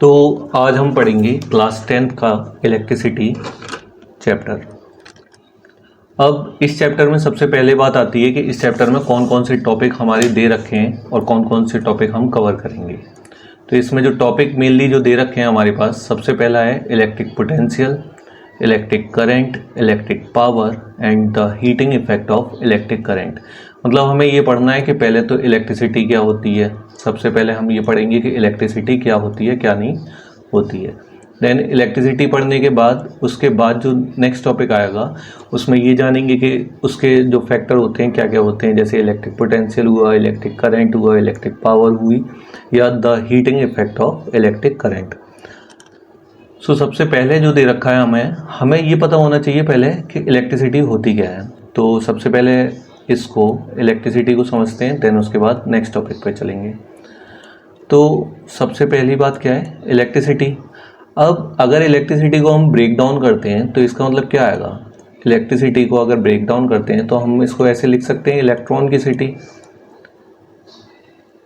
तो आज हम पढ़ेंगे क्लास 10th का इलेक्ट्रिसिटी चैप्टर। अब इस चैप्टर में सबसे पहले बात आती है कि इस चैप्टर में कौन कौन से टॉपिक हमारे दे रखे हैं और कौन कौन से टॉपिक हम कवर करेंगे। तो इसमें जो टॉपिक मेनली जो दे रखे हैं हमारे पास, सबसे पहला है electric potential, electric current, electric power and the heating effect of electric current. मतलब हमें ये पढ़ना है कि पहले तो इलेक्ट्रिसिटी क्या होती है। सबसे पहले हम ये पढ़ेंगे कि इलेक्ट्रिसिटी क्या होती है, क्या नहीं होती है। देन इलेक्ट्रिसिटी पढ़ने के बाद उसके बाद जो नेक्स्ट टॉपिक आएगा उसमें ये जानेंगे कि उसके जो फैक्टर होते हैं क्या क्या होते हैं, जैसे इलेक्ट्रिक पोटेंशियल हुआ, इलेक्ट्रिक करंट हुआ, इलेक्ट्रिक पावर हुई, या the heating effect of electric current. So सबसे पहले जो दे रखा है हमें ये पता होना चाहिए पहले कि इलेक्ट्रिसिटी होती क्या है। तो सबसे पहले इसको इलेक्ट्रिसिटी को समझते हैं, देन उसके बाद नेक्स्ट टॉपिक पे चलेंगे। तो सबसे पहली बात क्या है, इलेक्ट्रिसिटी। अब अगर इलेक्ट्रिसिटी को हम ब्रेक डाउन करते हैं तो इसका मतलब क्या आएगा। इलेक्ट्रिसिटी को अगर ब्रेक डाउन करते हैं तो हम इसको ऐसे लिख सकते हैं, इलेक्ट्रॉन की सिटी।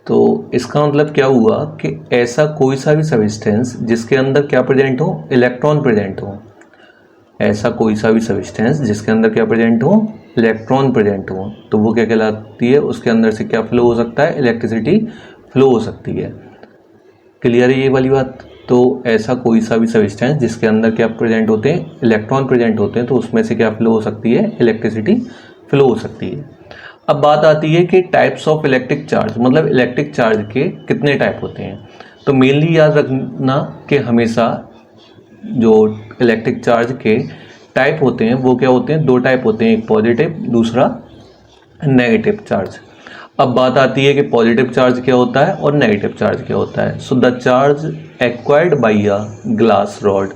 तो इसका मतलब क्या हुआ कि ऐसा कोई सा भी सब्सटेंस जिसके अंदर क्या प्रेजेंट हो, इलेक्ट्रॉन प्रेजेंट हो। ऐसा कोई सा भी सब्सटेंस जिसके अंदर क्या प्रेजेंट हो, इलेक्ट्रॉन प्रेजेंट हो, तो वो क्या कहलाती है, उसके अंदर से क्या फ्लो हो सकता है, इलेक्ट्रिसिटी फ्लो हो सकती है। क्लियर है ये वाली बात। तो ऐसा कोई सा भी सब्सटेंस जिसके अंदर क्या प्रेजेंट होते हैं, इलेक्ट्रॉन प्रेजेंट होते हैं, तो उसमें से क्या फ्लो हो सकती है, इलेक्ट्रिसिटी फ्लो हो सकती है। अब बात आती है कि टाइप्स ऑफ इलेक्ट्रिक चार्ज, मतलब इलेक्ट्रिक चार्ज के कितने टाइप होते हैं। तो मेनली याद रखना कि हमेशा जो इलेक्ट्रिक चार्ज के टाइप होते हैं वो क्या होते हैं, दो टाइप होते हैं, एक पॉजिटिव, दूसरा नेगेटिव चार्ज। अब बात आती है कि पॉजिटिव चार्ज क्या होता है और नेगेटिव चार्ज क्या होता है। So the charge acquired bye a glass rod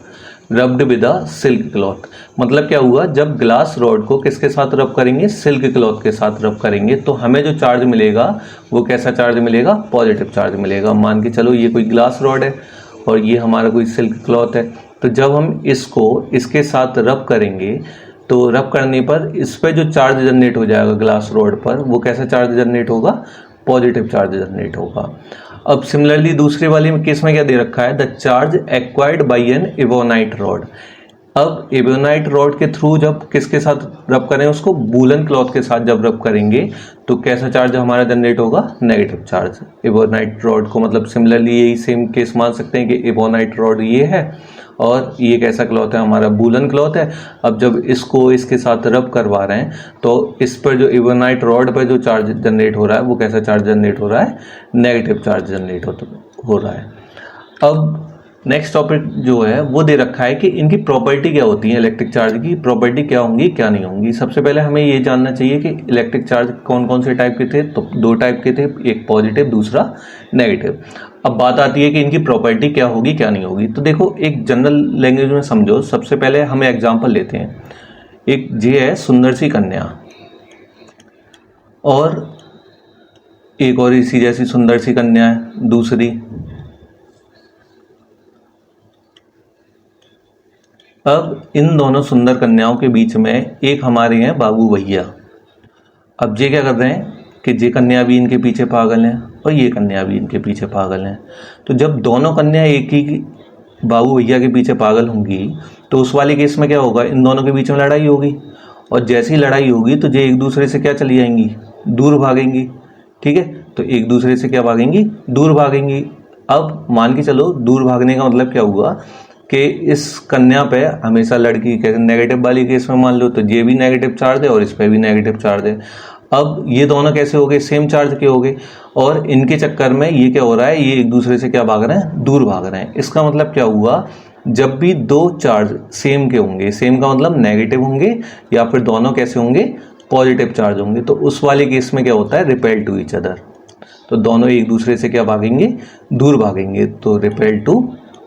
rubbed with a silk cloth. मतलब क्या हुआ, जब ग्लास रॉड को किसके साथ रब करेंगे, सिल्क क्लॉथ के साथ रब करेंगे, तो हमें जो चार्ज मिलेगा वो कैसा चार्ज मिलेगा, पॉजिटिव चार्ज मिलेगा। मान के चलो ये कोई ग्लास रॉड है और ये हमारा कोई सिल्क क्लॉथ है, तो जब हम इसको इसके साथ रब करेंगे तो रब करने पर इस पर जो चार्ज जनरेट हो जाएगा ग्लास रॉड पर, वो कैसा चार्ज जनरेट होगा, पॉजिटिव चार्ज जनरेट होगा। अब सिमिलरली दूसरे वाले केस में क्या दे रखा है, the charge acquired by an ebonite rod. अब एवोनाइट रॉड के थ्रू जब किसके साथ रब करें, उसको वूलन क्लॉथ के साथ जब रब करेंगे तो कैसा चार्ज हमारा जनरेट होगा, नेगेटिव चार्ज। एवोनाइट रॉड को मतलब सिमिलरली यही सेम केस मान सकते हैं कि एवोनाइट रॉड ये है और ये कैसा क्लॉथ है, हमारा वूलन क्लॉथ है। अब जब इसको इसके साथ रब करवा रहे हैं तो इस पर जो एवोनाइट रॉड पर जो चार्ज जनरेट हो रहा है वो कैसा चार्ज जनरेट हो रहा है, नेगेटिव चार्ज जनरेट हो रहा है। अब नेक्स्ट टॉपिक जो है वो दे रखा है कि इनकी प्रॉपर्टी क्या होती है, इलेक्ट्रिक चार्ज की प्रॉपर्टी क्या होंगी क्या नहीं होंगी। सबसे पहले हमें ये जानना चाहिए कि इलेक्ट्रिक चार्ज कौन कौन से टाइप के थे। तो दो टाइप के थे, एक पॉजिटिव, दूसरा नेगेटिव। अब बात आती है कि इनकी प्रॉपर्टी क्या होगी क्या नहीं होगी। तो देखो एक जनरल लैंग्वेज में समझो। सबसे पहले हम एग्जाम्पल लेते हैं, एक ये है सुंदर सी कन्या और एक और इसी जैसी सुंदर सी कन्या है दूसरी। अब इन दोनों सुंदर कन्याओं के बीच में एक हमारे हैं बाबू भैया। अब ये क्या कर रहे हैं कि ये कन्या भी इनके पीछे पागल हैं और ये कन्या भी इनके पीछे पागल हैं। तो जब दोनों कन्या एक ही बाबू भैया के पीछे पागल होंगी तो उस वाले केस में क्या होगा, इन दोनों के बीच में लड़ाई होगी और जैसी ही लड़ाई होगी तो ये एक दूसरे से क्या चली जाएंगी, दूर भागेंगी। ठीक है, तो एक दूसरे से क्या भागेंगी, दूर भागेंगी। अब मान के चलो दूर भागने का मतलब क्या हुआ कि इस कन्या पे हमेशा लड़की के नेगेटिव वाली केस में मान लो तो ये भी नेगेटिव चार्ज है और इस पे भी नेगेटिव चार्ज है। अब ये दोनों कैसे हो गए, सेम चार्ज के हो गए और इनके चक्कर में ये क्या हो रहा है, ये एक दूसरे से क्या भाग रहे हैं, दूर भाग रहे हैं। इसका मतलब क्या हुआ, जब भी दो चार्ज सेम के होंगे, सेम का मतलब नेगेटिव होंगे या फिर दोनों कैसे होंगे, पॉजिटिव चार्ज होंगे, तो उस वाले केस में क्या होता है, रिपेल टू ईच अदर। तो दोनों एक दूसरे से क्या भागेंगे, दूर भागेंगे, तो रिपेल टू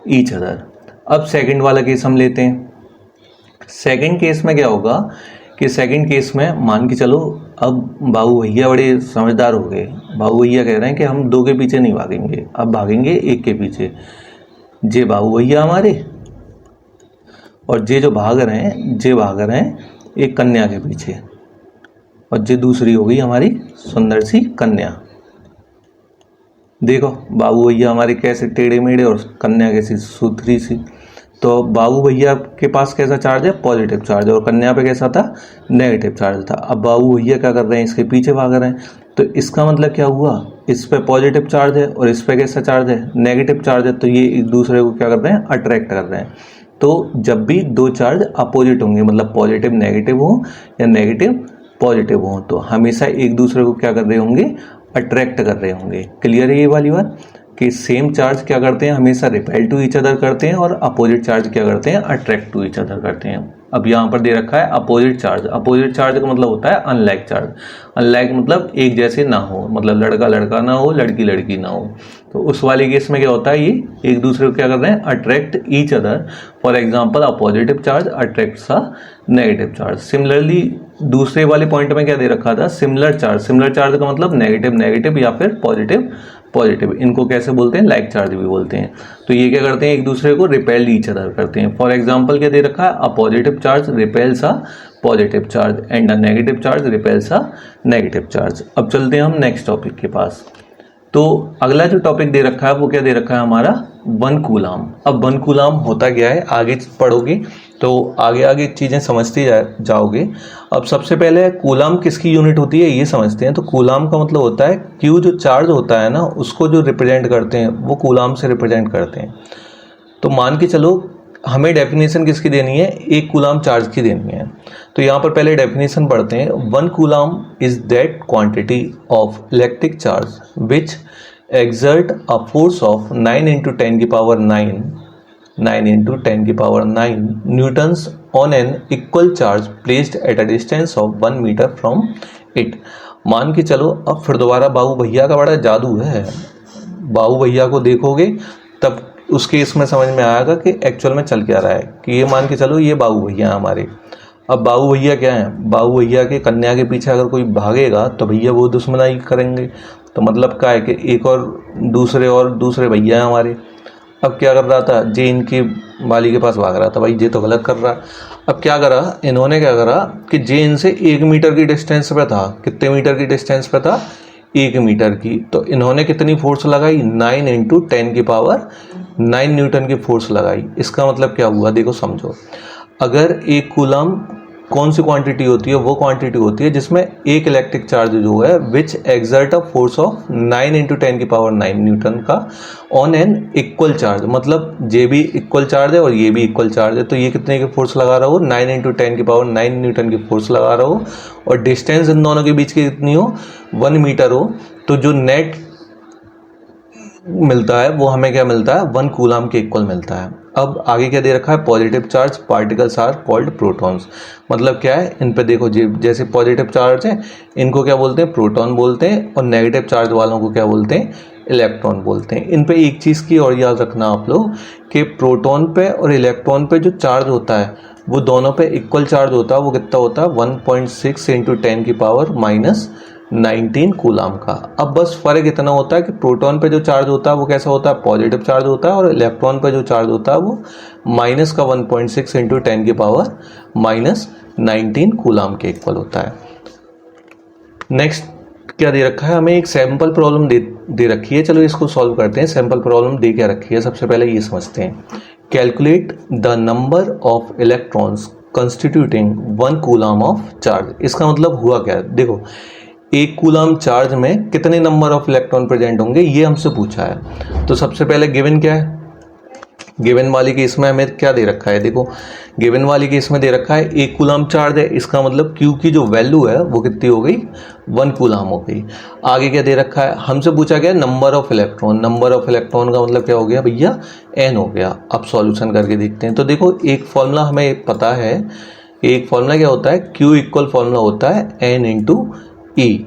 ईच अदर। अब सेकंड वाला केस हम लेते हैं। सेकंड केस में क्या होगा कि सेकंड केस में मान के चलो अब बाबू भैया बड़े समझदार हो गए। बाबू भैया कह रहे हैं कि हम दो के पीछे नहीं भागेंगे, अब भागेंगे एक के पीछे। जे बाबू भैया हमारे और जे जो भाग रहे हैं, जे भाग रहे हैं एक कन्या के पीछे और जे दूसरी हो गई हमारी सुंदर सी कन्या। देखो बाबू भैया हमारे कैसे टेढ़े मेढ़े और कन्या कैसी सुथरी सी। तो बाबू भैया के पास कैसा चार्ज है, पॉजिटिव चार्ज, और कन्या पे कैसा था, नेगेटिव चार्ज था। अब बाबू भैया क्या कर रहे हैं, इसके पीछे भाग रहे हैं। तो इसका मतलब क्या हुआ, इस पे पॉजिटिव चार्ज है और इस पे कैसा चार्ज है, नेगेटिव चार्ज है। तो ये एक दूसरे को क्या कर रहे हैं, अट्रैक्ट कर रहे हैं। तो जब भी दो चार्ज अपोजिट होंगे, मतलब पॉजिटिव नेगेटिव हो या नेगेटिव पॉजिटिव हो, तो हमेशा एक दूसरे को क्या कर रहे होंगे, अट्रैक्ट कर रहे होंगे। क्लियर है ये वाली बात, कि सेम चार्ज क्या करते हैं, हमेशा रिपेल टू ईच अदर करते हैं, और अपोजिट चार्ज क्या करते हैं, अट्रैक्ट टू ईच अदर करते हैं। अब यहाँ पर दे रखा है अपोजिट चार्ज। अपोजिट चार्ज का मतलब होता है अनलाइक चार्ज। अनलाइक मतलब एक जैसे ना हो, मतलब लड़का लड़का ना हो, लड़की लड़की ना हो। तो उस वाले केस में क्या होता है, ये एक दूसरे को क्या कर रहे हैं, attract each other. For example appositive charge attracts a negative charge. Similarly दूसरे वाले पॉइंट में क्या दे रखा था, सिमिलर चार्ज। सिमिलर चार्ज का मतलब नेगेटिव नेगेटिव या फिर पॉजिटिव पॉजिटिव। इनको कैसे बोलते हैं, लाइक चार्ज भी बोलते हैं। तो ये क्या करते हैं, एक दूसरे को रिपेल ईच अदर करते हैं। फॉर एग्जाम्पल क्या दे रखा है, a positive charge repels a positive charge and a negative charge repels a negative charge. अब चलते हैं हम नेक्स्ट टॉपिक के पास। तो अगला जो टॉपिक दे रखा है वो क्या दे रखा है हमारा, 1 कूलाम। अब 1 कूलाम होता क्या है, आगे पढ़ोगे तो आगे आगे चीज़ें समझते जाओगे। अब सबसे पहले कूलाम किसकी यूनिट होती है ये समझते हैं। तो कूलाम का मतलब होता है क्यू, जो चार्ज होता है ना उसको जो रिप्रेजेंट करते हैं वो कूलाम से रिप्रेजेंट करते हैं। तो मान के चलो हमें डेफिनेशन किसकी देनी है, 1 कूलाम चार्ज की देनी है। तो यहाँ पर पहले डेफिनेशन पढ़ते हैं। 1 coulomb is that quantity of electric charge which exert a force of 9 into 10 की पावर 9 into 10 की power 9 Newton's on an equal charge placed at a distance of 1 meter from it। मान के चलो अब फिर दोबारा बाबू भैया का बड़ा जादू है। बाबू भैया को देखोगे तब उस केस में समझ में आएगा कि एक्चुअल में चल क्या रहा है। कि ये मान के चलो ये बाबू भैया हमारे। अब बाबू भैया क्या है, बाबू भैया के कन्या के पीछे अगर कोई भागेगा तो भैया वो दुश्मनाई करेंगे। तो मतलब क्या है कि एक और दूसरे भैया हैं हमारे। अब क्या कर रहा था, जे इनकी वाली के पास भाग रहा था, भाई जे तो गलत कर रहा। अब क्या करा इन्होंने, क्या करा कि जे इनसे 1 मीटर की डिस्टेंस पे था। कितने मीटर की डिस्टेंस पे था, 1 मीटर की। तो इन्होंने कितनी फोर्स लगाई, 9 into 10 की पावर 9 न्यूटन की फोर्स लगाई। इसका मतलब क्या हुआ, देखो समझो। अगर 1 कूलम कौन सी क्वांटिटी होती है, वो क्वांटिटी होती है जिसमें एक इलेक्ट्रिक चार्ज जो है which exert a force of 9 into 10 की पावर 9 न्यूटन का ऑन एन इक्वल चार्ज। मतलब जे भी इक्वल चार्ज है और ये भी इक्वल चार्ज है। तो ये कितने की फोर्स लगा रहा हो, 9 into 10 की पावर 9 न्यूटन की फोर्स लगा रहा हो, और डिस्टेंस इन दोनों के बीच की कितनी हो, 1 मीटर हो। तो जो नेट मिलता है वो हमें क्या मिलता है, 1 कूलाम के इक्वल मिलता है। अब आगे क्या दे रखा है, positive charge particles are called protons. मतलब क्या है, इन पे देखो जैसे पॉजिटिव चार्ज है इनको क्या बोलते हैं, प्रोटॉन बोलते हैं, और नेगेटिव चार्ज वालों को क्या बोलते हैं, इलेक्ट्रॉन बोलते हैं। इन पे एक चीज़ की और याद रखना आप लोग कि प्रोटॉन पे और इलेक्ट्रॉन पे जो चार्ज होता है वो दोनों पे इक्वल चार्ज होता है। वो कितना होता है, 1.6 into 10 की पावर -19 कूलाम का। अब बस फर्क इतना होता है कि प्रोटॉन पे जो चार्ज होता है वो कैसा होता है, पॉजिटिव चार्ज होता है, और इलेक्ट्रॉन पे जो चार्ज होता है वो माइनस का 1.6 into 10 की पावर -19 कूलाम के इक्वल होता है। नेक्स्ट क्या दे रखा है, हमें एक सैंपल प्रॉब्लम दे रखी है। चलो इसको सॉल्व करते हैं। सैंपल प्रॉब्लम दे क्या रखी है, सबसे पहले ये समझते हैं। Calculate the number of electrons constituting 1 coulomb of charge. इसका मतलब हुआ क्या है, देखो 1 कूलाम चार्ज में कितने नंबर ऑफ इलेक्ट्रॉन प्रेजेंट होंगे ये हमसे पूछा है। तो सबसे पहले गिवन क्या है, गिवन वाली केस में हमें क्या दे रखा है, देखो गिवन वाली केस में दे रखा है 1 कूलाम चार्ज है। इसका मतलब क्यू की जो वैल्यू है वो कितनी हो गई, 1 कूलाम हो गई। आगे क्या दे रखा है, हमसे पूछा गया number of electron. Number of electron का मतलब क्या हो गया भैया, n हो गया। अब सॉल्यूशन करके देखते हैं। तो देखो एक फॉर्मूला हमें पता है, एक फॉर्मूला क्या होता है, Q इक्वल फॉर्मूला होता है n into E।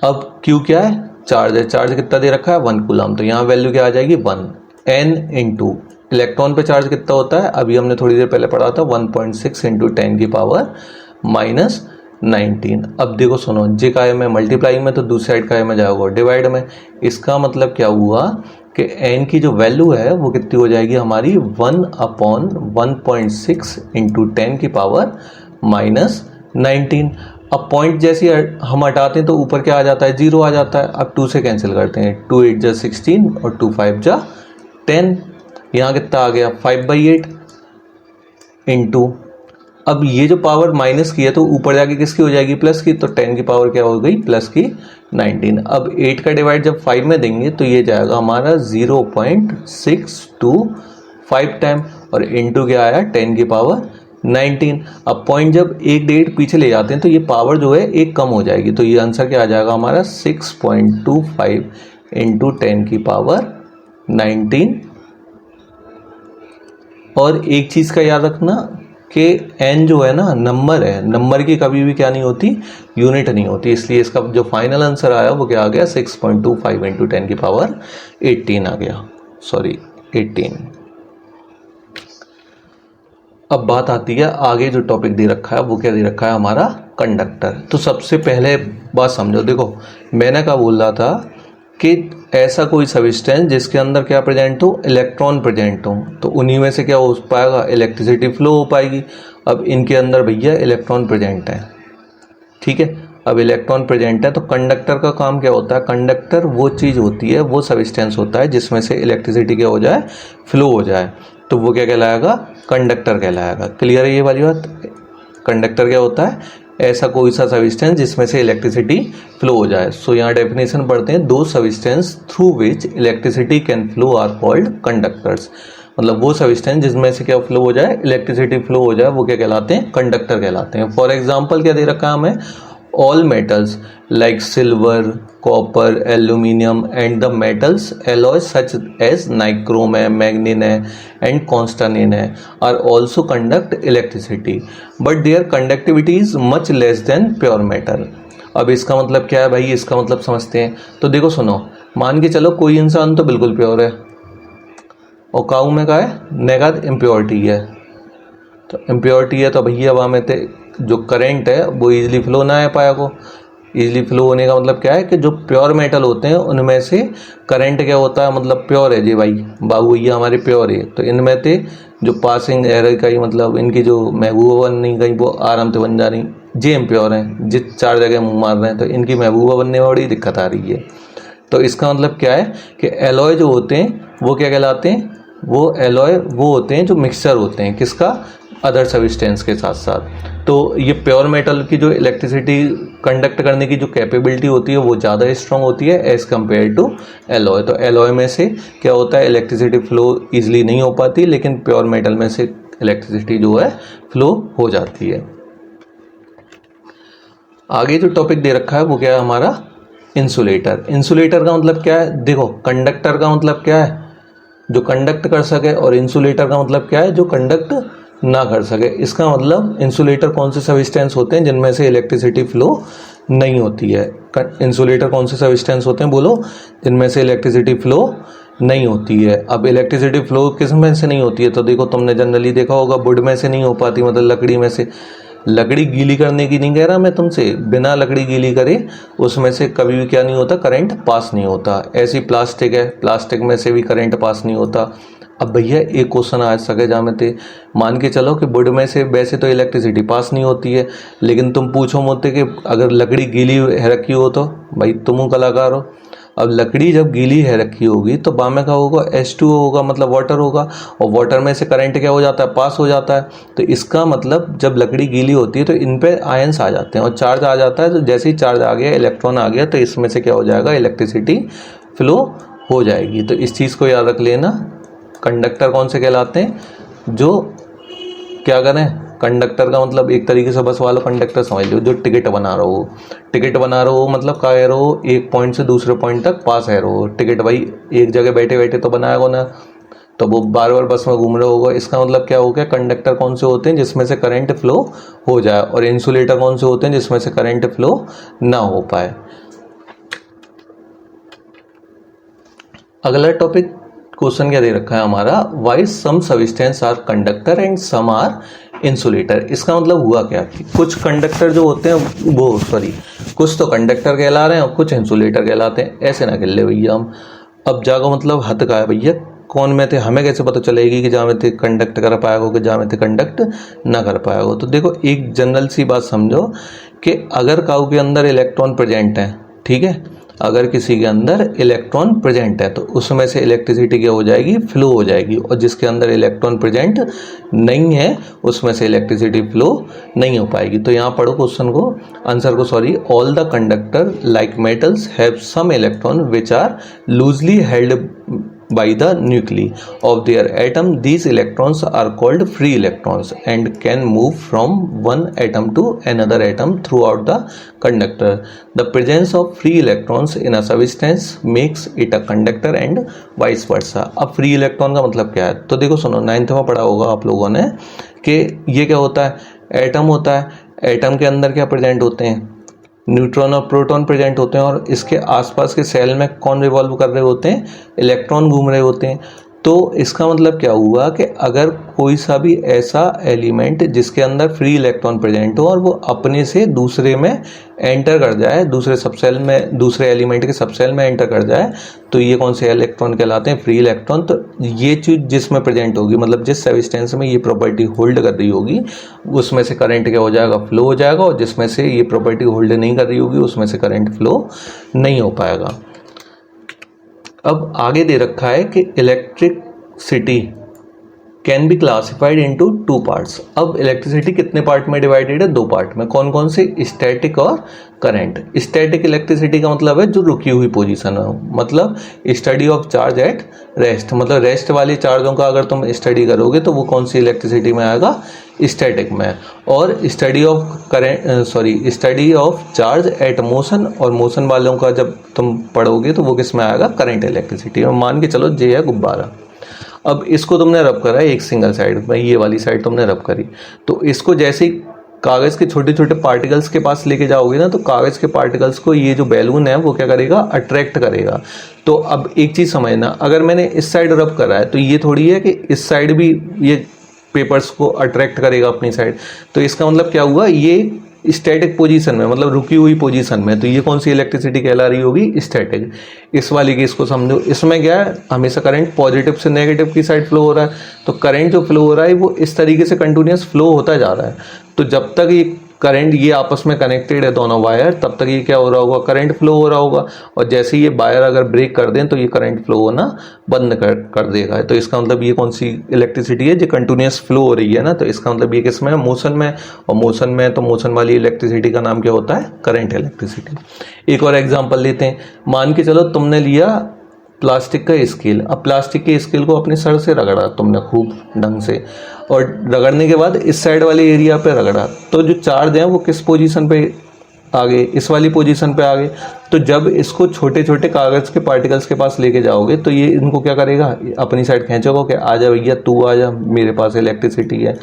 अब Q क्या है, चार्ज है। चार्ज कितना दे रखा है, 1 कूलाम। तो यहाँ वैल्यू क्या आ जाएगी, 1। n इंटू इलेक्ट्रॉन पे चार्ज कितना होता है, अभी हमने थोड़ी देर पहले पढ़ा था, 1.6 into 10 की पावर -19। अब देखो सुनो, जे का है में मल्टीप्लाई में, तो दूसरी साइड का है में जाएगा डिवाइड में। इसका मतलब क्या हुआ कि n की जो वैल्यू है वो कितनी हो जाएगी हमारी, 1/1.6 into 10 की पावर -19। अब पॉइंट जैसे हम हटाते हैं तो ऊपर क्या आ जाता है, 0 आ जाता है। अब 2 से कैंसिल करते हैं, 2 8 जा 16 और 2 5 जा 10। यहाँ कितना आ गया, 5/8 इंटू, अब ये जो पावर माइनस की है तो ऊपर जाके किसकी हो जाएगी, प्लस की, तो 10 की पावर क्या हो गई, प्लस की 19। अब 8 का डिवाइड जब 5 में देंगे तो ये जाएगा हमारा 0.625 टाइम, और इंटू क्या आया, 10 की पावर 19। अब पॉइंट जब एक डेट पीछे ले जाते हैं तो ये पावर जो है एक कम हो जाएगी, तो ये आंसर क्या आ जाएगा हमारा 6.25 इंटू 10 की पावर 19। और एक चीज़ का याद रखना कि n जो है ना नंबर है, नंबर की कभी भी क्या नहीं होती, यूनिट नहीं होती, इसलिए इसका जो फाइनल आंसर आया वो क्या आ गया, 6.25 इंटू 10 की पावर 18 आ गया, सॉरी 18। अब बात आती है आगे जो टॉपिक दे रखा है वो क्या दे रखा है हमारा, कंडक्टर। तो सबसे पहले बात समझो, देखो मैंने क्या बोल रहा था कि ऐसा कोई सब्सटेंस जिसके अंदर क्या प्रेजेंट हो, इलेक्ट्रॉन प्रेजेंट हो, तो उन्हीं में से क्या हो पाएगा, इलेक्ट्रिसिटी फ्लो हो पाएगी। अब इनके अंदर भैया इलेक्ट्रॉन प्रेजेंट है, ठीक है, अब इलेक्ट्रॉन प्रेजेंट है तो कंडक्टर का काम क्या होता है, कंडक्टर वो चीज़ होती है, वो सब्सटेंस होता है जिसमें से इलेक्ट्रिसिटी क्या हो जाए, फ्लो हो जाए, तो वो क्या कहलाएगा, कंडक्टर कहलाएगा। क्लियर है ये वाली बात, कंडक्टर क्या होता है, ऐसा कोई सा सब्सटेंस जिसमें से इलेक्ट्रिसिटी फ्लो हो जाए। सो यहाँ डेफिनेशन पढ़ते हैं, those substance through which electricity can flow are called conductors. मतलब वो सब्सटेंस जिसमें से क्या फ्लो हो जाए, इलेक्ट्रिसिटी फ्लो हो जाए, वो क्या कहलाते हैं, कंडक्टर कहलाते हैं। फॉर एग्जाम्पल क्या दे रखा है हमें, all metals like silver, copper, aluminium and the metals alloys such as nichrome है, मैग्नीन है and constantin है are also conduct electricity but their conductivity is much less than pure metal। अब इसका मतलब क्या है भाई, इसका मतलब समझते हैं। तो देखो सुनो, मान के चलो कोई इंसान तो बिल्कुल प्योर है और काऊ में क्या है, नेगेटिव इम्प्योरिटी है, तो इम्प्योरिटी है तो भैया वहाँ में जो करंट है वो इजीली फ्लो ना आ पाया को। इजीली फ्लो होने का मतलब क्या है कि जो प्योर मेटल होते हैं उनमें से करंट क्या होता है, मतलब प्योर है जी भाई, बाबू भैया हमारे प्योर है, तो इनमें से जो पासिंग एरर का ही मतलब इनकी जो महबूबा बन नहीं गई वो आराम से बन जा रही, जे इम्प्योर हैं, जिस 4 जगह मुँह मार रहे हैं, तो इनकी महबूबा बनने में बड़ी दिक्कत आ रही है। तो इसका मतलब क्या है कि एलॉय जो होते हैं वो क्या कहलाते हैं, वो एलॉय वो होते हैं जो मिक्सचर होते हैं किसका, अदर सब्सटेंस के साथ साथ। तो ये प्योर मेटल की जो इलेक्ट्रिसिटी कंडक्ट करने की जो कैपेबिलिटी होती है वो ज़्यादा स्ट्रॉन्ग होती है एज़ कम्पेयर टू एलॉय। तो एलॉय में से क्या होता है, इलेक्ट्रिसिटी फ्लो इजीली नहीं हो पाती, लेकिन प्योर मेटल में से इलेक्ट्रिसिटी जो है फ्लो हो जाती है। आगे जो टॉपिक दे रखा है वो क्या है हमारा, इंसुलेटर। इंसुलेटर का मतलब क्या है, देखो कंडक्टर का मतलब क्या है, जो कंडक्ट कर सके, और इंसुलेटर का मतलब क्या है, जो कंडक्ट ना कर सके। इसका मतलब इंसुलेटर कौन से सब्सटेंस होते हैं जिनमें से इलेक्ट्रिसिटी फ्लो नहीं होती है, इंसुलेटर कौन से सब्सटेंस होते हैं बोलो, जिनमें से इलेक्ट्रिसिटी फ्लो नहीं होती है। अब इलेक्ट्रिसिटी फ्लो किस में से नहीं होती है, तो देखो तुमने जनरली देखा होगा वुड में से नहीं हो पाती, मतलब लकड़ी में से। लकड़ी गीली करने की नहीं कह रहा मैं तुमसे, बिना लकड़ी गीली करे उसमें से कभी भी क्या नहीं होता, करंट पास नहीं होता। ऐसी प्लास्टिक है, प्लास्टिक में से भी करंट पास नहीं होता। अब भैया एक क्वेश्चन आ सके जहाँ थे, मान के चलो कि वुड में से वैसे तो इलेक्ट्रिसिटी पास नहीं होती है, लेकिन तुम पूछो मुझसे कि अगर लकड़ी गीली है रखी हो तो भाई तुम कलाकार हो। अब लकड़ी जब गीली है रखी होगी तो बामे का होगा H2O होगा, मतलब वाटर होगा, और वाटर में से करंट क्या हो जाता है, पास हो जाता है। तो इसका मतलब जब लकड़ी गीली होती है तो इन पे आयंस आ जाते हैं और चार्ज आ जाता है, तो जैसे ही चार्ज आ गया, इलेक्ट्रॉन आ गया, तो इसमें से क्या हो जाएगा, इलेक्ट्रिसिटी फ्लो हो जाएगी। तो इस चीज़ को याद रख लेना। कंडक्टर कौन से कहलाते हैं, जो क्या करें, कंडक्टर का मतलब एक तरीके से बस वाला कंडक्टर समझ लो, जो टिकट बना रहा हो। टिकट बना रहा हो मतलब क्या है, रहो एक पॉइंट से दूसरे पॉइंट तक पास है रहो। टिकट भाई एक जगह बैठे बैठे तो बनाएगा ना, तो वो बार बार बस में घूम रहा होगा। इसका मतलब क्या हो गया, कंडक्टर कौन से होते हैं जिसमें से करंट फ्लो हो जाए, और इंसुलेटर कौन से होते हैं जिसमें से करंट फ्लो ना हो पाए। अगला टॉपिक क्वेश्चन क्या दे रखा है हमारा, why some substance are conductor and some are insulator. इसका मतलब हुआ क्या कि कुछ कंडक्टर जो होते हैं वो कुछ तो कंडक्टर कहला रहे हैं और कुछ इंसुलेटर कहलाते हैं। ऐसे ना कर ले भैया हम, अब जागो मतलब हद का है भैया, कौन में थे हमें कैसे पता चलेगी कि जहाँ में थे कंडक्ट कर पाएगा कि जहाँ में थे कंडक्ट ना कर पाएगा। तो देखो एक जनरल सी बात समझो कि अगर काऊ के अंदर इलेक्ट्रॉन प्रेजेंट है, ठीक है, अगर किसी के अंदर इलेक्ट्रॉन प्रेजेंट है तो उसमें से इलेक्ट्रिसिटी क्या हो जाएगी, फ्लो हो जाएगी, और जिसके अंदर इलेक्ट्रॉन प्रेजेंट नहीं है उसमें से इलेक्ट्रिसिटी फ्लो नहीं हो पाएगी। तो यहाँ पढ़ो क्वेश्चन को, आंसर को, sorry. All the conductor like metals have some electron which are loosely held by the nuclei of their atom. These electrons are called free electrons and can move from one atom to another atom throughout the conductor. The presence of free electrons in a substance makes it a conductor and vice versa. अब free electron का मतलब क्या है? तो देखो सुनो, 9th में पढ़ा होगा आप लोगों ने कि ये क्या होता है, एटम होता है, एटम के अंदर क्या प्रेजेंट होते हैं, न्यूट्रॉन और प्रोटॉन प्रेजेंट होते हैं, और इसके आसपास के सेल में कौन रिवॉल्व कर रहे होते हैं, इलेक्ट्रॉन घूम रहे होते हैं। तो इसका मतलब क्या हुआ कि अगर कोई सा भी ऐसा एलिमेंट जिसके अंदर फ्री इलेक्ट्रॉन प्रेजेंट हो और वो अपने से दूसरे में एंटर कर जाए, दूसरे सबसेल में, दूसरे एलिमेंट के सबसेल में एंटर कर जाए, तो ये कौन से इलेक्ट्रॉन कहलाते हैं, फ्री इलेक्ट्रॉन। तो ये चीज़ जिसमें प्रेजेंट होगी, मतलब जिस सब्सटेंस में ये प्रॉपर्टी होल्ड कर रही होगी, उसमें से करंट क्या हो जाएगा, फ्लो हो जाएगा, और जिसमें से ये प्रॉपर्टी होल्ड नहीं कर रही होगी उसमें से करंट फ्लो नहीं हो पाएगा। अब आगे दे रखा है कि electricity can be classified into 2 parts. अब इलेक्ट्रिसिटी कितने पार्ट में डिवाइडेड है, 2 पार्ट में। कौन कौन से, स्टैटिक और करंट। स्टैटिक इलेक्ट्रिसिटी का मतलब है जो रुकी हुई पोजीशन है, मतलब study of charge at rest, मतलब रेस्ट वाले चार्जों का अगर तुम स्टडी करोगे तो वो कौन सी इलेक्ट्रिसिटी में आएगा, स्टैटिक में। और study of current, study of charge at motion, और मोशन वालों का जब तुम पढ़ोगे तो वो किस में आएगा, करंट इलेक्ट्रिसिटी में। मान के चलो जे है गुब्बारा, अब इसको तुमने रब करा है एक सिंगल साइड में, ये वाली साइड तुमने रब करी, तो इसको जैसे ही कागज़ के छोटे छोटे पार्टिकल्स के पास लेके जाओगे ना, तो कागज़ के पार्टिकल्स को ये जो बैलून है वो क्या करेगा, अट्रैक्ट करेगा। तो अब एक चीज़ समझना, अगर मैंने इस साइड रब करा है तो ये थोड़ी है कि इस साइड भी ये पेपर्स को अट्रैक्ट करेगा अपनी साइड। तो इसका मतलब क्या हुआ, ये स्टैटिक पोजीशन में, मतलब रुकी हुई पोजीशन में, तो ये कौन सी इलेक्ट्रिसिटी कहला रही होगी, स्टैटिक। इस वाली केस को समझो, इसमें क्या है, हमेशा करंट पॉजिटिव से नेगेटिव की साइड फ्लो हो रहा है, तो करंट जो फ्लो हो रहा है वो इस तरीके से कंटिन्यूस फ्लो होता जा रहा है। तो जब तक ये करंट, ये आपस में कनेक्टेड है दोनों वायर, तब तक ये क्या हो रहा होगा, करंट फ्लो हो रहा होगा, और जैसे ये वायर अगर ब्रेक कर दें तो ये करंट फ्लो होना बंद कर देगा। तो इसका मतलब ये कौन सी इलेक्ट्रिसिटी है जो कंटिन्यूस फ्लो हो रही है ना, तो इसका मतलब ये किस में है, मोशन में। और मोशन में तो मोशन वाली इलेक्ट्रिसिटी का नाम क्या होता है, करंट इलेक्ट्रिसिटी। एक और एग्जाम्पल लेते हैं, मान के चलो तुमने लिया प्लास्टिक का स्केल। अब प्लास्टिक के स्केल को अपने सर से रगड़ा तुमने खूब ढंग से, और रगड़ने के बाद इस साइड वाले एरिया पे रगड़ा, तो जो चार्ज हैं वो किस पोजीशन पे आ गए, इस वाली पोजीशन पे आ गए। तो जब इसको छोटे छोटे कागज़ के पार्टिकल्स के पास लेके जाओगे तो ये इनको क्या करेगा, अपनी साइड खींचोगे कि आ जा भैया तू आ जा, मेरे पास इलेक्ट्रिसिटी है।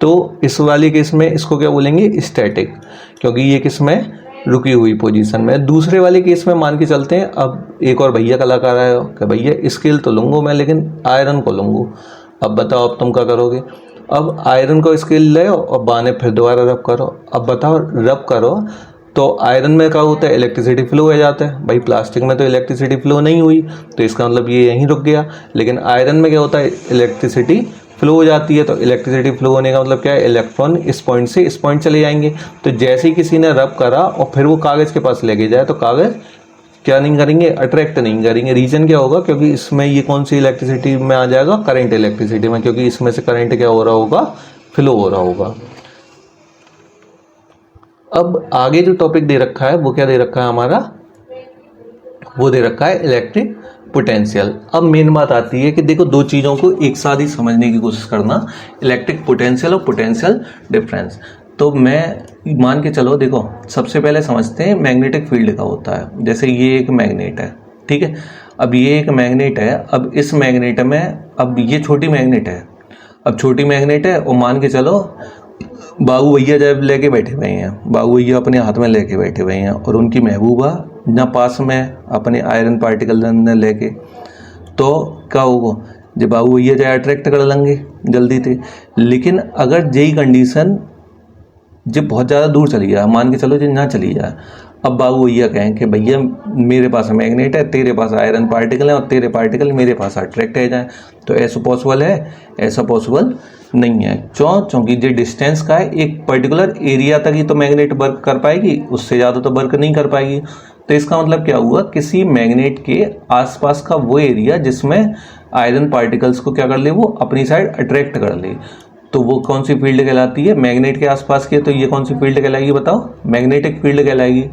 तो इस वाली केस में इसको क्या बोलेंगे, स्टैटिक, क्योंकि ये किस में, रुकी हुई पोजीशन में। दूसरे वाले केस में मान के चलते हैं, अब एक और भैया कलाकार आया कि भैया स्केल तो लूँगा मैं, लेकिन आयरन को लूँगा। अब बताओ अब तुम क्या करोगे, अब आयरन को स्केल ले और बाने फिर दोबारा रब करो। अब बताओ रब करो तो आयरन में क्या होता है, इलेक्ट्रिसिटी फ्लो हो जाता है। भाई प्लास्टिक में तो इलेक्ट्रिसिटी फ्लो नहीं हुई, तो इसका मतलब ये यहीं रुक गया। लेकिन आयरन में क्या होता है, इलेक्ट्रिसिटी फ्लो हो जाती है। तो इलेक्ट्रिसिटी फ्लो होने का मतलब क्या है, इलेक्ट्रॉन इस पॉइंट से इस पॉइंट चले जाएंगे। तो जैसे ही किसी ने रब करा और फिर वो कागज़ के पास लेके जाए तो कागज़ क्या नहीं करेंगे, अट्रैक्ट नहीं करेंगे। रीजन क्या होगा, क्योंकि इसमें ये कौन सी इलेक्ट्रिसिटी में आ जाएगा, करंट इलेक्ट्रिसिटी में, क्योंकि इसमें से करंट क्या हो रहा होगा, फ्लो हो रहा होगा। अब आगे जो टॉपिक दे रखा है वो क्या दे रखा है हमारा, वो दे रखा है इलेक्ट्रिक पोटेंशियल। अब मेन बात आती है कि देखो दो चीज़ों को एक साथ ही समझने की कोशिश करना, इलेक्ट्रिक पोटेंशियल और पोटेंशियल डिफरेंस। तो मैं मान के चलो, देखो सबसे पहले समझते हैं मैग्नेटिक फील्ड का होता है। जैसे ये एक मैग्नेट है, ठीक है, अब ये एक मैग्नेट है। अब इस मैग्नेट में, अब ये छोटी मैग्नेट है, अब छोटी मैग्नेट है और मान के चलो बाबू भैया जब लेके बैठे हुए हैं, बाबू भैया अपने हाथ में लेके बैठे हुए हैं और उनकी महबूबा ना पास में अपने आयरन पार्टिकल ने लेके, तो क्या होगा, जब बाबू भैया जाए अट्रैक्ट कर लेंगे जल्दी से। लेकिन अगर यही कंडीशन जब बहुत ज़्यादा दूर चली जाए, मान के चलो जब ना चली जाए, अब बाबू भैया कहें कि भैया मेरे पास मैग्नेट है, तेरे पास आयरन पार्टिकल है और तेरे पार्टिकल मेरे पास अट्रैक्ट है जाए, तो ऐसा पॉसिबल है? ऐसा पॉसिबल नहीं है। क्योंकि जो डिस्टेंस का है, एक पर्टिकुलर एरिया तक ही तो मैग्नेट वर्क कर पाएगी, उससे ज़्यादा तो वर्क नहीं कर पाएगी। तो इसका मतलब क्या हुआ, किसी मैग्नेट के आसपास का वो एरिया जिसमें आयरन पार्टिकल्स को क्या कर ले, वो अपनी साइड अट्रैक्ट कर ले, तो वो कौन सी फील्ड कहलाती है? मैग्नेट के आसपास की। तो ये कौन सी फील्ड कहलाएगी बताओ? मैग्नेटिक फील्ड कहलाएगी।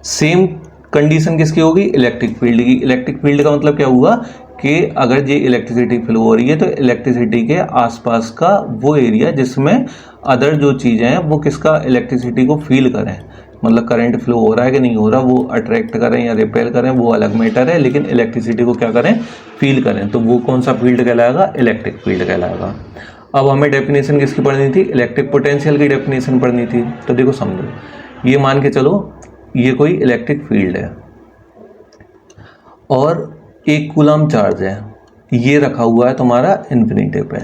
सेम कंडीशन किसकी होगी? इलेक्ट्रिक फील्ड की। इलेक्ट्रिक फील्ड का मतलब क्या हुआ कि अगर ये इलेक्ट्रिसिटी फ्लो हो रही है तो इलेक्ट्रिसिटी के आसपास का वो एरिया जिसमें अदर जो चीज़ें हैं वो किसका, इलेक्ट्रिसिटी को फील करें, मतलब करंट फ्लो हो रहा है कि नहीं हो रहा, वो अट्रैक्ट करें या रिपेल करें, वो अलग मैटर है, लेकिन इलेक्ट्रिसिटी को क्या करें, फील करें, तो वो कौन सा फील्ड कहलाएगा? इलेक्ट्रिक फील्ड कहलाएगा। अब हमें डेफिनेशन किसकी पढ़नी थी? इलेक्ट्रिक पोटेंशियल की डेफिनेशन पढ़नी थी। तो देखो समझो, ये मान के चलो ये कोई इलेक्ट्रिक फील्ड है और एक कूलम चार्ज है, ये रखा हुआ है तुम्हारा इन्फिनिटी पे।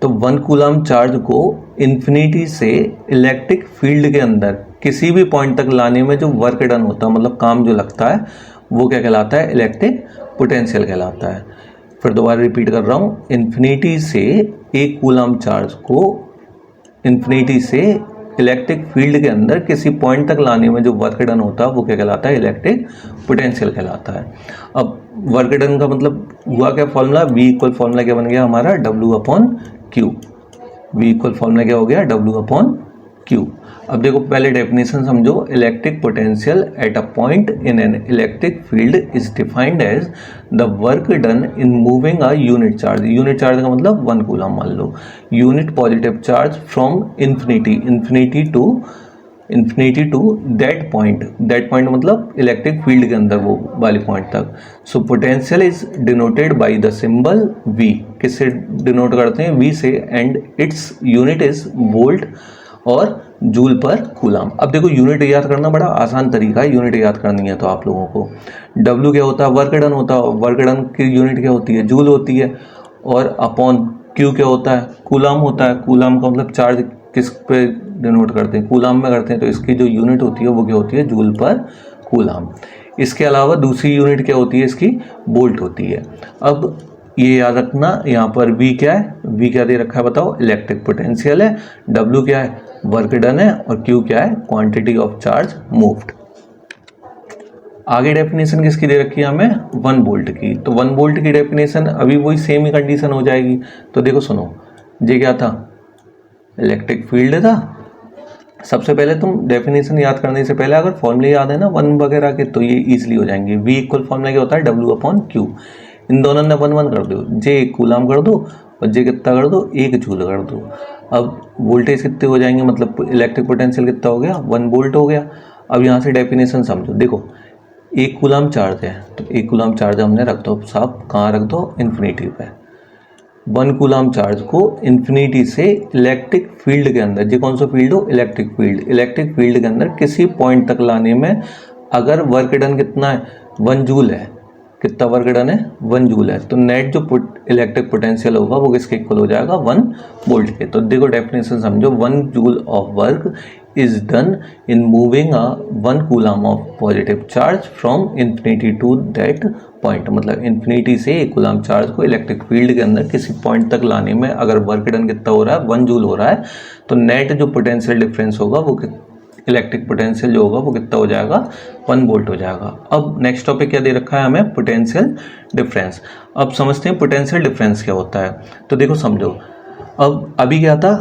तो 1 कूलम चार्ज को इन्फिनिटी से इलेक्ट्रिक फील्ड के अंदर किसी भी पॉइंट तक लाने में जो वर्क डन होता है, मतलब काम जो लगता है, वो क्या कहलाता है? इलेक्ट्रिक पोटेंशियल कहलाता है। फिर दोबारा रिपीट कर रहा हूँ, इन्फिनिटी से एक कूलम चार्ज को इन्फिनिटी से इलेक्ट्रिक फील्ड के अंदर किसी पॉइंट तक लाने में जो वर्क डन होता है वो क्या कहलाता है? इलेक्ट्रिक पोटेंशियल कहलाता है। अब वर्क डन का मतलब हुआ क्या? फॉर्मूला V इक्वल फॉर्मूला क्या बन गया हमारा? W/Q। V इक्वल फॉर्मूला क्या हो गया? W/Q। अब देखो पहले डेफिनेशन समझो, electric potential at a point in an electric field is defined as the work done in moving a unit charge. Unit charge का मतलब 1 कूलम मान लो, unit positive charge from infinity to that point. That point मतलब electric field के अंदर वो वाले point तक। So potential is denoted by the symbol V। किससे डिनोट करते हैं? V से, and its unit is volt और जूल पर कूलम। अब देखो यूनिट याद करना बड़ा आसान तरीका है, यूनिट याद करनी है तो आप लोगों को। W क्या होता है? वर्क डन होता है, वर्क डन की यूनिट क्या होती है? जूल होती है। और अपॉन Q क्या होता है? कूलम होता है। कूलम का मतलब चार्ज किस पे डिनोट करते हैं? कूलम में करते हैं, तो इसकी जो यूनिट होती है वो क्या होती है? जूल पर कूलम। इसके अलावा दूसरी यूनिट क्या होती है इसकी? वोल्ट होती है। अब ये याद रखना, यहाँ पर V क्या है? V क्या दे रखा है बताओ? इलेक्ट्रिक पोटेंशियल है। W क्या है? वर्क डन है। और Q क्या है? Quantity of charge moved. आगे डेफिनेशन किसकी दे रखी है हमें? 1 वोल्ट की। तो 1 वोल्ट की डेफिनेशन अभी वही सेम ही कंडीशन हो जाएगी। तो देखो सुनो, ये क्या था? इलेक्ट्रिक फील्ड था। सबसे पहले तुम डेफिनेशन याद करने से पहले अगर फॉर्मूले याद है ना 1 वगैरह के, तो ये इजीली हो जाएंगे। V इक्वल फॉर्मूला क्या होता है? W/Q। इन दोनों ने 1 कर दो, जे 1 कूलम कर दो और जे कितना कर दो? 1 जूल कर दो। अब वोल्टेज कितने हो जाएंगे, मतलब इलेक्ट्रिक पोटेंशियल कितना हो गया? 1 वोल्ट हो गया। अब यहाँ से डेफिनेशन समझो, देखो 1 कूलम चार्ज है, तो 1 कूलम चार्ज हमने रख दो साहब, कहाँ रख दो? इन्फिनिटी पे। 1 कूलम चार्ज को इन्फिनिटी से इलेक्ट्रिक फील्ड के अंदर, जो कौन सा फील्ड हो? Electric field. इलेक्ट्रिक फील्ड के अंदर किसी पॉइंट तक लाने में अगर वर्क डन कितना है? 1 जूल है। कितना वर्क डन है? 1 जूल है। तो नेट जो इलेक्ट्रिक पोटेंशियल होगा वो किसके इक्वल हो जाएगा? 1 वोल्ट के। तो देखो डेफिनेशन समझो, 1 joule of work is done in moving a 1 coulomb of positive charge from infinity to that point. मतलब इन्फिनिटी से 1 कूलम चार्ज को इलेक्ट्रिक फील्ड के अंदर किसी पॉइंट तक लाने में अगर वर्क डन कितना हो रहा है? 1 जूल हो रहा है। तो नेट जो पोटेंशियल डिफरेंस होगा वो इलेक्ट्रिक पोटेंशियल जो होगा वो कितना हो जाएगा? 1 वोल्ट हो जाएगा। अब नेक्स्ट टॉपिक क्या दे रखा है हमें? Potential difference. अब समझते हैं पोटेंशियल डिफरेंस क्या होता है। तो देखो समझो, अब अभी क्या था?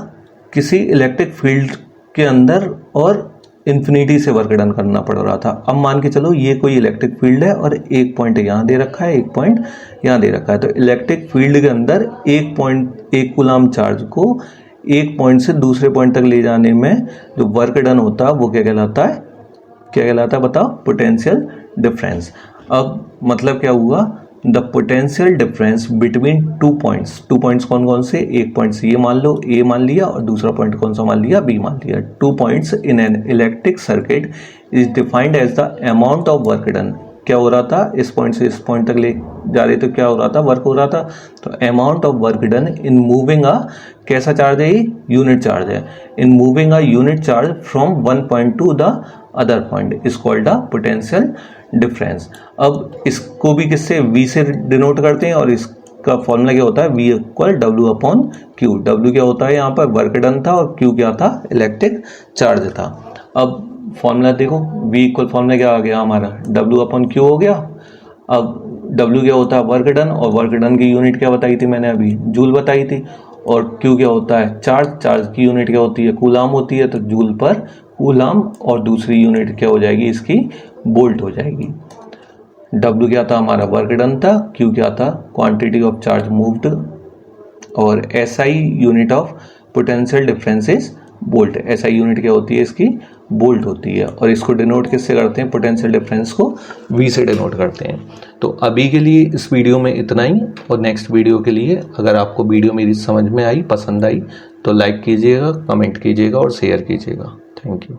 किसी इलेक्ट्रिक फील्ड के अंदर और इन्फिनिटी से वर्क डन करना पड़ रहा था। अब मान के चलो ये कोई इलेक्ट्रिक फील्ड है और एक पॉइंट यहाँ दे रखा है, एक पॉइंट यहाँ दे रखा है। तो इलेक्ट्रिक फील्ड के अंदर एक कूलम चार्ज को एक पॉइंट से दूसरे पॉइंट तक ले जाने में जो वर्क डन होता है वो क्या कहलाता है? क्या कहलाता है बताओ? Potential difference. अब मतलब क्या हुआ? The potential difference between 2 points. 2 points कौन कौन से? एक पॉइंट से ये मान लो A मान लिया और दूसरा पॉइंट कौन सा मान लिया? B मान लिया। 2 points in an electric circuit is defined as the amount of work done. क्या हो रहा था? इस पॉइंट से इस पॉइंट तक ले जा रहे तो क्या हो रहा था? वर्क हो रहा था। तो amount of work done in moving अ, कैसा चार्ज है ये? यूनिट चार्ज है। इन moving a unit charge from 1 point two the other point is called a potential difference. अब इसको भी किससे, V से डिनोट करते हैं और इसका फॉर्मूला क्या होता है, V इक्वल W/Q। W क्या होता है यहाँ पर, वर्क डन था, और Q क्या था, इलेक्ट्रिक चार्ज था। अब फॉर्मूला देखो, V इक्वल फॉर्मूला क्या आ गया हमारा, W/Q हो गया। अब W क्या होता है, वर्क डन, और वर्क डन की यूनिट क्या बताई थी मैंने अभी, जूल बताई थी। और Q क्या होता है, चार्ज, चार्ज की यूनिट क्या होती है, कूलाम होती है, तो जूल पर कूलाम, और दूसरी यूनिट क्या हो जाएगी इसकी, वोल्ट हो जाएगी। W क्या था हमारा, वर्क डन था, Q क्या था, क्वांटिटी ऑफ चार्ज मूव्ड, और SI unit of potential difference is volt. SI unit क्या होती है इसकी, वोल्ट होती है। और इसको डिनोट किससे करते हैं, पोटेंशियल डिफरेंस को V से डिनोट करते हैं। तो अभी के लिए इस वीडियो में इतना ही, और नेक्स्ट वीडियो के लिए अगर आपको वीडियो मेरी समझ में आई, पसंद आई, तो लाइक कीजिएगा, कमेंट कीजिएगा और शेयर कीजिएगा। Thank you.